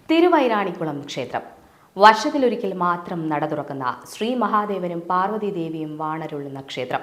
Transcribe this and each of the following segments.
തിരുവൈരാണിക്കുളം ക്ഷേത്രം വർഷത്തിലൊരിക്കൽ മാത്രം നട തുറക്കുന്ന ശ്രീ മഹാദേവനും പാർവതി ദേവിയും വാണരുളുന്ന ക്ഷേത്രം.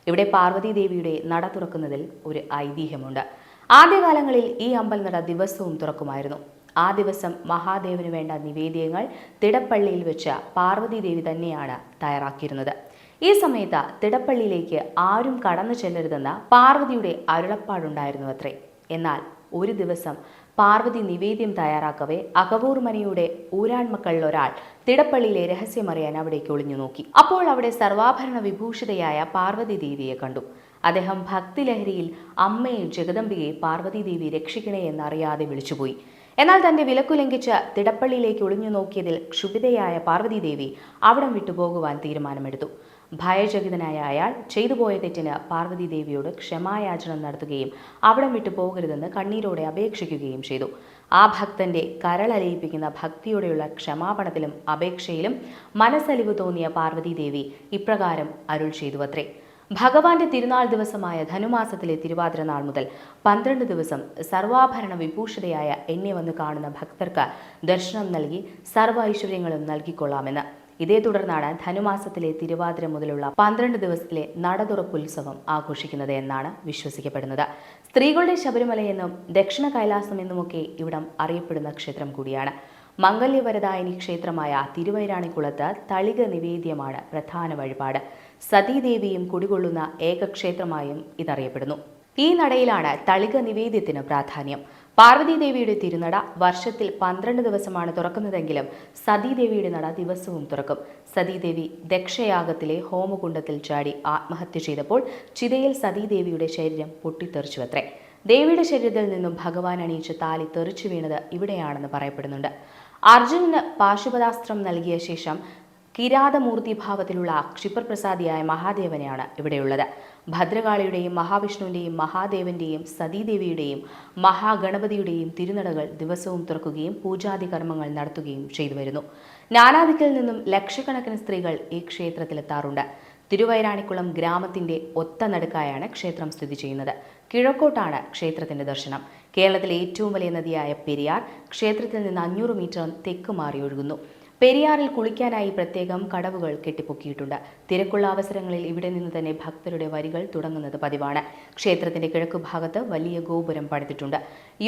ഇവിടെ പാർവതി ദേവിയുടെ നട തുറക്കുന്നതിൽ ഒരു ഐതിഹ്യമുണ്ട്. ആദ്യകാലങ്ങളിൽ ഈ അമ്പലനട ദിവസവും തുറക്കുമായിരുന്നു. ആ ദിവസം മഹാദേവന് വേണ്ട നിവേദ്യങ്ങൾ തിടപ്പള്ളിയിൽ വെച്ച് പാർവതി ദേവി തന്നെയാണ് തയ്യാറാക്കിയിരുന്നത്. ഈ സമയത്ത് തിടപ്പള്ളിയിലേക്ക് ആരും കടന്നു ചെല്ലരുതെന്ന് പാർവതിയുടെ അരുളപ്പാടുണ്ടായിരുന്നു അത്രേ. എന്നാൽ ഒരു ദിവസം പാർവതി നിവേദ്യം തയ്യാറാക്കവേ അകവൂർ മനയുടെ ഊരാൺമക്കളിൽ ഒരാൾ തിടപ്പള്ളിയിലെ രഹസ്യമറിയാൻ അവിടേക്ക് ഒളിഞ്ഞു നോക്കി. അപ്പോൾ അവിടെ സർവാഭരണ വിഭൂഷിതയായ പാർവതി ദേവിയെ കണ്ടു. അദ്ദേഹം ഭക്തിലഹരിയിൽ അമ്മയെ ജഗദംബിയെ പാർവതി ദേവി രക്ഷിക്കണേ എന്നറിയാതെ വിളിച്ചുപോയി. എന്നാൽ തന്റെ വിലക്കു ലംഘിച്ച് തിടപ്പള്ളിയിലേക്ക് ഒളിഞ്ഞു നോക്കിയതിൽ ക്ഷുഭിതയായ പാർവതി ദേവി അവിടം വിട്ടുപോകുവാൻ തീരുമാനമെടുത്തു. ഭയചകിതനായ അയാൾ ചെയ്തുപോയ തെറ്റിന് പാർവതി ദേവിയോട് ക്ഷമായാചനം നടത്തുകയും അവിടം വിട്ടു പോകരുതെന്ന് കണ്ണീരോടെ അപേക്ഷിക്കുകയും ചെയ്തു. ആ ഭക്തന്റെ കരളലിയിപ്പിക്കുന്ന ഭക്തിയോടെയുള്ള ക്ഷമാപണത്തിലും അപേക്ഷയിലും മനസ്സലിവ് തോന്നിയ പാർവതി ദേവി ഇപ്രകാരം അരുൾ ചെയ്തുവത്രേ: ഭഗവാന്റെ തിരുനാൾ ദിവസമായ ധനുമാസത്തിലെ തിരുവാതിര നാൾ മുതൽ 12 ദിവസം സർവാഭരണ വിഭൂഷിതയായ എന്നെ വന്ന് കാണുന്ന ഭക്തർക്ക് ദർശനം നൽകി സർവ്വ ഐശ്വര്യങ്ങളും നൽകിക്കൊള്ളാമെന്ന്. ഇതേ തുടർന്നാണ് ധനുമാസത്തിലെ തിരുവാതിര മുതലുള്ള 12 ദിവസത്തിലെ നടതുറപ്പുത്സവം ആഘോഷിക്കുന്നത് എന്നാണ് വിശ്വസിക്കപ്പെടുന്നത്. സ്ത്രീകളുടെ ശബരിമലയെന്നും ദക്ഷിണ കൈലാസം എന്നുമൊക്കെ ഇവിടം അറിയപ്പെടുന്ന ക്ഷേത്രം കൂടിയാണ്. മംഗല്യവരദായിനി ക്ഷേത്രമായ തിരുവൈരാണിക്കുളത്ത് തളിക നിവേദ്യമാണ് പ്രധാന വഴിപാട്. സതീദേവിയും കുടികൊള്ളുന്ന ഏക ക്ഷേത്രമായും ഇതറിയപ്പെടുന്നു. ഈ നടയിലാണ് തളിക നിവേദ്യത്തിന് പ്രാധാന്യം. പാർവതി ദേവിയുടെ തിരുനട വർഷത്തിൽ 12 ദിവസമാണ് തുറക്കുന്നതെങ്കിലും സതീദേവിയുടെ നട ദിവസവും തുറക്കും. സതീദേവി ദക്ഷയാഗത്തിലെ ഹോമകുണ്ടത്തിൽ ചാടി ആത്മഹത്യ ചെയ്തപ്പോൾ ചിതയിൽ സതീദേവിയുടെ ശരീരം പൊട്ടിത്തെറിച്ചുവത്രേ. ദേവിയുടെ ശരീരത്തിൽ നിന്നും ഭഗവാൻ അണിയിച്ച താലി തെറിച്ചു വീണത് ഇവിടെയാണെന്ന് പറയപ്പെടുന്നുണ്ട്. അർജുനന് പാശുപതാസ്ത്രം നൽകിയ ശേഷം കിരാതമൂർത്തി ഭാവത്തിലുള്ള ക്ഷിപ്രപ്രസാദിയായ മഹാദേവനെയാണ് ഇവിടെയുള്ളത്. ഭദ്രകാളിയുടെയും മഹാവിഷ്ണുവിൻ്റെയും മഹാദേവന്റെയും സതീദേവിയുടെയും മഹാഗണപതിയുടെയും തിരുനടകൾ ദിവസവും തുറക്കുകയും പൂജാതി കർമ്മങ്ങൾ നടത്തുകയും ചെയ്തു വരുന്നു. നാനാദിക്കിൽ നിന്നും ലക്ഷക്കണക്കിന് സ്ത്രീകൾ ഈ ക്ഷേത്രത്തിലെത്താറുണ്ട്. തിരുവൈരാണിക്കുളം ഗ്രാമത്തിന്റെ ഒത്ത നടുക്കായാണ് ക്ഷേത്രം സ്ഥിതി ചെയ്യുന്നത്. കിഴക്കോട്ടാണ് ക്ഷേത്രത്തിന്റെ ദർശനം. കേരളത്തിലെ ഏറ്റവും വലിയ നദിയായ പെരിയാർ ക്ഷേത്രത്തിൽ നിന്ന് 500 മീറ്റർ തെക്ക് മാറി ഒഴുകുന്നു. പെരിയാറിൽ കുളിക്കാനായി പ്രത്യേകം കടവുകൾ കെട്ടിപ്പൊക്കിയിട്ടുണ്ട്. തിരക്കുള്ള അവസരങ്ങളിൽ ഇവിടെ നിന്ന് തന്നെ ഭക്തരുടെ വരികൾ തുടങ്ങുന്നത് പതിവാണ്. ക്ഷേത്രത്തിന്റെ കിഴക്കുഭാഗത്ത് വലിയ ഗോപുരം പണിതിട്ടുണ്ട്.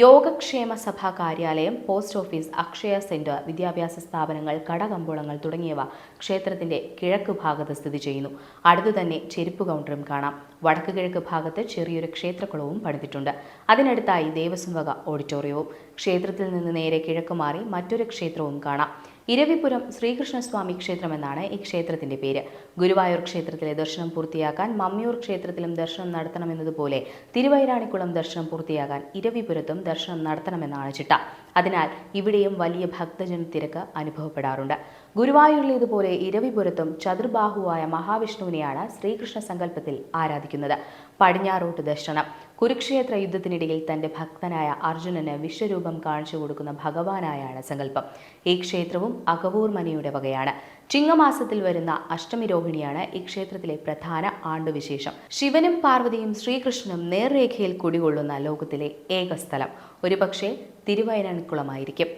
യോഗക്ഷേമ സഭാ കാര്യാലയം, പോസ്റ്റ് ഓഫീസ്, അക്ഷയ സെന്റർ, വിദ്യാഭ്യാസ സ്ഥാപനങ്ങൾ, കടകമ്പോളങ്ങൾ തുടങ്ങിയവ ക്ഷേത്രത്തിന്റെ കിഴക്കുഭാഗത്ത് സ്ഥിതി ചെയ്യുന്നു. അടുത്തു തന്നെ ചെരുപ്പ് കൗണ്ടറും കാണാം. വടക്ക് കിഴക്ക് ഭാഗത്ത് ചെറിയൊരു ക്ഷേത്രക്കുളവും പണിതിട്ടുണ്ട്. അതിനടുത്തായി ദേവസ്വം വക ഓഡിറ്റോറിയവും. ക്ഷേത്രത്തിൽ നിന്ന് നേരെ കിഴക്ക് മാറി മറ്റൊരു ക്ഷേത്രവും കാണാം. ഇരവിപുരം ശ്രീകൃഷ്ണസ്വാമി ക്ഷേത്രം എന്നാണ് ഈ ക്ഷേത്രത്തിന്റെ പേര്. ഗുരുവായൂർ ക്ഷേത്രത്തിലെ ദർശനം പൂർത്തിയാക്കാൻ മമ്മിയൂർ ക്ഷേത്രത്തിലും ദർശനം നടത്തണമെന്നതുപോലെ തിരുവൈരാണിക്കുളം ദർശനം പൂർത്തിയാക്കാൻ ഇരവിപുരത്തും ദർശനം നടത്തണമെന്നാണ് ചിട്ട. അതിനാൽ ഇവിടെയും വലിയ ഭക്തജന തിരക്ക് അനുഭവപ്പെടാറുണ്ട്. ഗുരുവായൂരിലേതുപോലെ ഇരവിപുരത്തും ചതുർബാഹുവായ മഹാവിഷ്ണുവിനെയാണ് ശ്രീകൃഷ്ണ സങ്കല്പത്തിൽ ആരാധിക്കുന്നത്. പടിഞ്ഞാറോട്ട് ദർശനം. കുരുക്ഷേത്ര യുദ്ധത്തിനിടയിൽ തന്റെ ഭക്തനായ അർജുനന് വിശ്വരൂപം കാണിച്ചു കൊടുക്കുന്ന ഭഗവാനായാണ് സങ്കല്പം. ഈ ക്ഷേത്രവും അകവൂർ മനയുടെ വകയാണ്. ചിങ്ങമാസത്തിൽ വരുന്ന അഷ്ടമി രോഹിണിയാണ് ഈ ക്ഷേത്രത്തിലെ പ്രധാന ആണ്ടുവിശേഷം. ശിവനും പാർവതിയും ശ്രീകൃഷ്ണനും നേർരേഖയിൽ കുടികൊള്ളുന്ന ലോകത്തിലെ ഏക സ്ഥലം ഒരുപക്ഷെ തിരുവൈരാണിക്കുളമായിരിക്കും.